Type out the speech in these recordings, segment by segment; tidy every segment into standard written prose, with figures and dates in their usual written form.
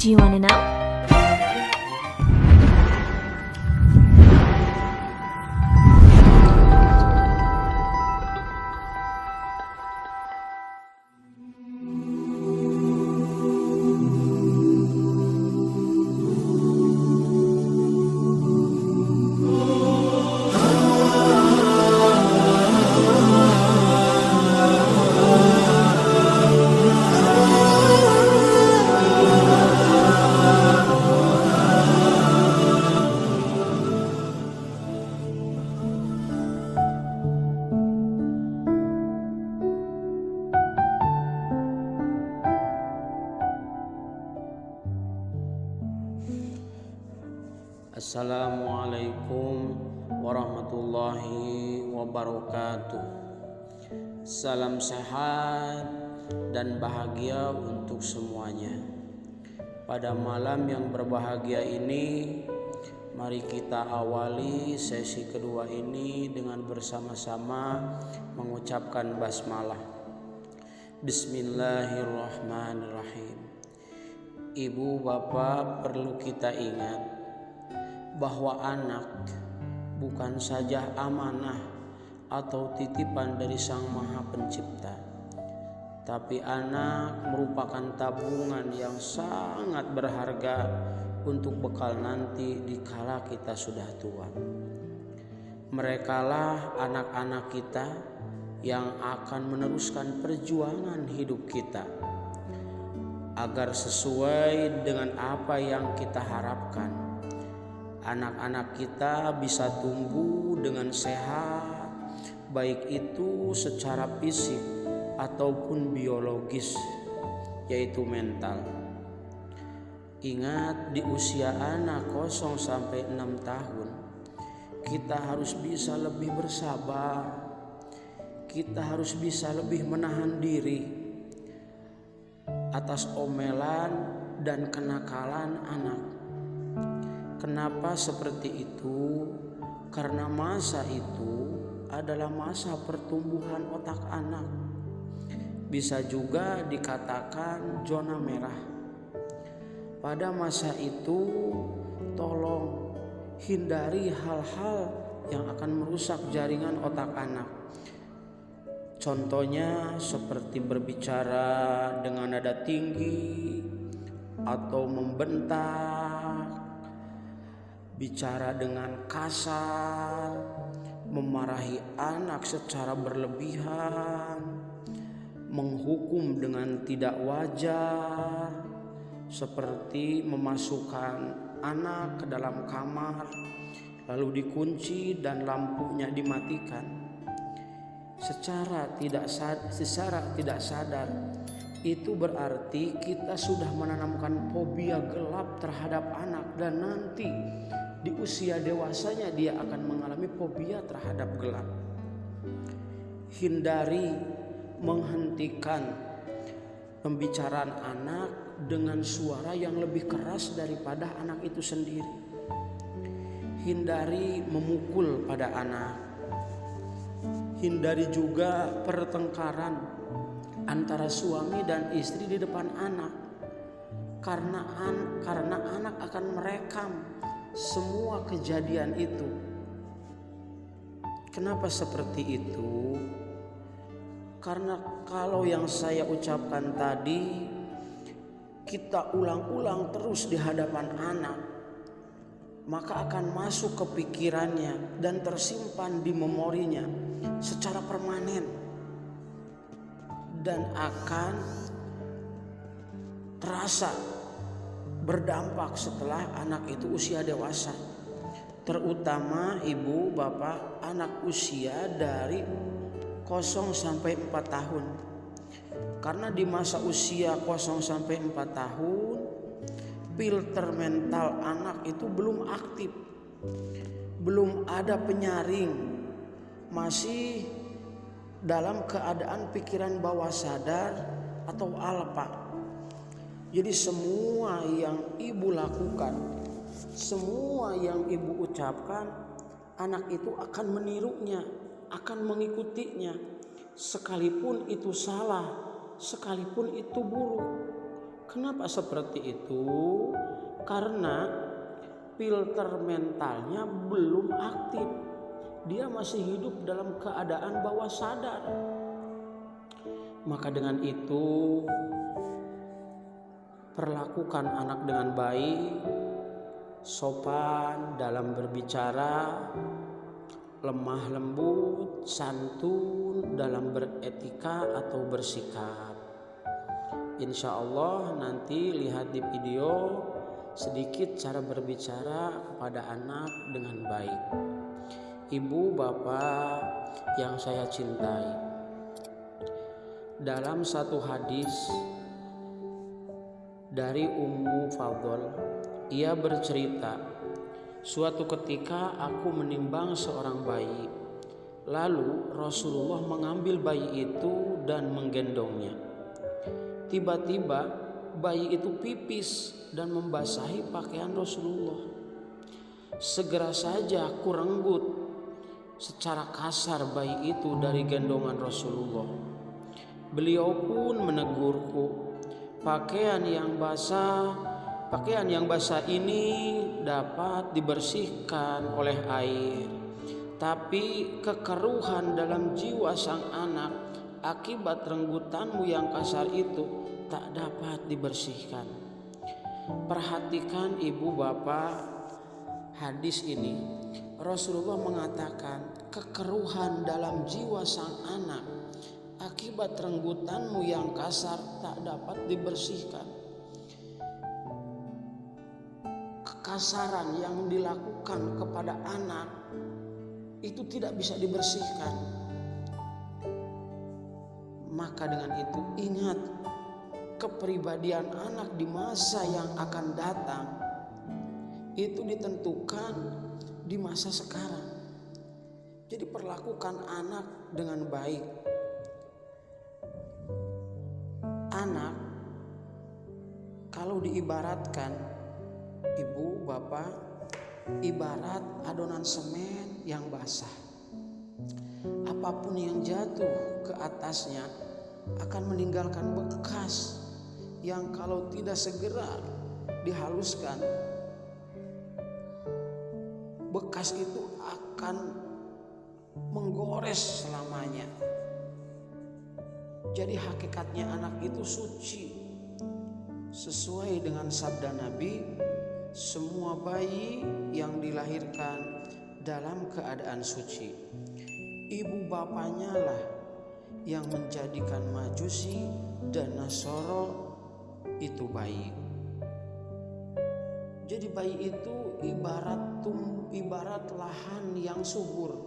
Do you wanna know? Assalamualaikum warahmatullahi wabarakatuh. Salam sehat dan bahagia untuk semuanya. Pada malam yang berbahagia ini, mari kita awali sesi kedua ini dengan bersama-sama mengucapkan basmalah. Bismillahirrahmanirrahim. Ibu bapak, perlu kita ingat bahwa anak bukan saja amanah atau titipan dari Sang Maha Pencipta, tapi anak merupakan tabungan yang sangat berharga untuk bekal nanti dikala kita sudah tua. Merekalah anak-anak kita yang akan meneruskan perjuangan hidup kita agar sesuai dengan apa yang kita harapkan. Anak-anak kita bisa tumbuh dengan sehat, baik itu secara fisik ataupun biologis, yaitu mental. Ingat, di usia anak 0 sampai 6 tahun, kita harus bisa lebih bersabar. Kita harus bisa lebih menahan diri atas omelan dan kenakalan anak. Kenapa seperti itu? Karena masa itu adalah masa pertumbuhan otak anak. Bisa juga dikatakan zona merah. Pada masa itu, tolong hindari hal-hal yang akan merusak jaringan otak anak. Contohnya seperti berbicara dengan nada tinggi atau membentak, bicara dengan kasar, memarahi anak secara berlebihan, menghukum dengan tidak wajar, seperti memasukkan anak ke dalam kamar lalu dikunci dan lampunya dimatikan. Secara tidak sadar, itu berarti kita sudah menanamkan fobia gelap terhadap anak, dan nanti di usia dewasanya dia akan mengalami fobia terhadap gelap. Hindari menghentikan pembicaraan anak dengan suara yang lebih keras daripada anak itu sendiri. Hindari memukul pada anak. Hindari juga pertengkaran antara suami dan istri di depan anak, karena anak akan merekam semua kejadian itu. Kenapa seperti itu? Karena kalau yang saya ucapkan tadi kita ulang-ulang terus di hadapan anak, maka akan masuk ke pikirannya dan tersimpan di memorinya secara permanen, dan akan terasa berdampak setelah anak itu usia dewasa. Terutama ibu bapak anak usia dari 0 sampai 4 tahun. Karena di masa usia 0 sampai 4 tahun, filter mental anak itu belum aktif, belum ada penyaring, masih dalam keadaan pikiran bawah sadar atau alfa. Jadi semua yang ibu lakukan, semua yang ibu ucapkan, anak itu akan menirunya, akan mengikutinya, sekalipun itu salah, sekalipun itu buruk. Kenapa seperti itu? Karena filter mentalnya belum aktif. Dia masih hidup dalam keadaan bawah sadar. Maka dengan itu, perlakukan anak dengan baik, sopan dalam berbicara, lemah lembut, santun dalam beretika atau bersikap. Insya Allah nanti lihat di video sedikit cara berbicara kepada anak dengan baik. Ibu bapak yang saya cintai, dalam satu hadis dari Ummu Fadl, ia bercerita, suatu ketika aku menimbang seorang bayi, lalu Rasulullah mengambil bayi itu dan menggendongnya. Tiba-tiba bayi itu pipis dan membasahi pakaian Rasulullah. Segera saja aku renggut secara kasar bayi itu dari gendongan Rasulullah. Beliau pun menegurku, pakaian yang basah ini dapat dibersihkan oleh air, tapi kekeruhan dalam jiwa sang anak akibat renggutanmu yang kasar itu tak dapat dibersihkan. Perhatikan ibu bapak, hadis ini Rasulullah mengatakan kekeruhan dalam jiwa sang anak akibat renggutanmu yang kasar tak dapat dibersihkan. Kekasaran yang dilakukan kepada anak itu tidak bisa dibersihkan. Maka dengan itu ingat, kepribadian anak di masa yang akan datang itu ditentukan di masa sekarang. Jadi perlakukan anak dengan baik. Anak kalau diibaratkan, ibu bapak, ibarat adonan semen yang basah. Apapun yang jatuh ke atasnya akan meninggalkan bekas yang kalau tidak segera dihaluskan, bekas itu akan menggores selamanya. Jadi hakikatnya anak itu suci. Sesuai dengan sabda Nabi, semua bayi yang dilahirkan dalam keadaan suci. Ibu bapaknya lah yang menjadikan Majusi dan Nasoro itu bayi. Jadi bayi itu ibarat lahan yang subur.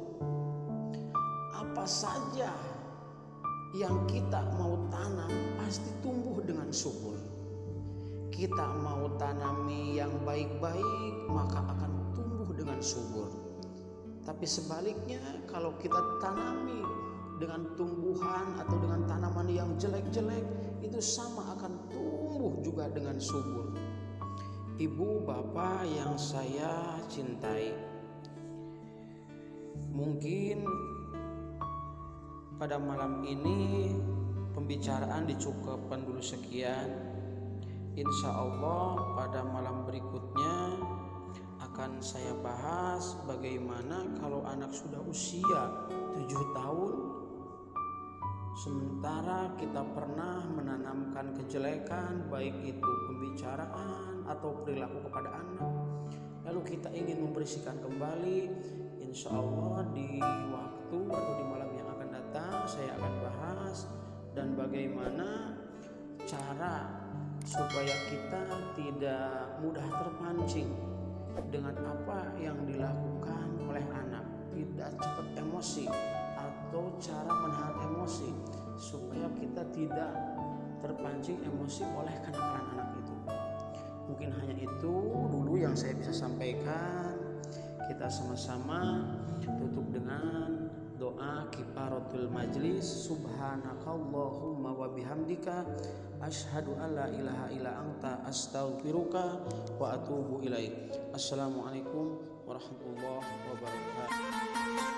Apa saja yang kita mau tanam pasti tumbuh dengan subur. Kita mau tanami yang baik-baik, maka akan tumbuh dengan subur. Tapi sebaliknya, kalau kita tanami dengan tumbuhan atau dengan tanaman yang jelek-jelek, itu sama akan tumbuh juga dengan subur. Ibu bapak yang saya cintai, mungkin pada malam ini pembicaraan dicukupkan dulu sekian. Insya Allah pada malam berikutnya akan saya bahas bagaimana kalau anak sudah usia 7 tahun, sementara kita pernah menanamkan kejelekan, baik itu pembicaraan atau perilaku kepada anak, lalu kita ingin membersihkan kembali. Insya Allah di waktu atau di malam yang akan datang saya akan bahas dan bagaimana cara supaya kita tidak mudah terpancing dengan apa yang dilakukan oleh anak, tidak cepat emosi atau cara menahan emosi supaya kita tidak terpancing emosi oleh kenakalan anak itu. Mungkin hanya itu dulu yang saya bisa sampaikan. Kita sama-sama tutup dengan doa kifaratul majlis. Subhanakallahumma wa bihamdika asyhadu an la ilaha illa anta astaghfiruka wa atubu ilaik. Assalamualaikum warahmatullahi wabarakatuh.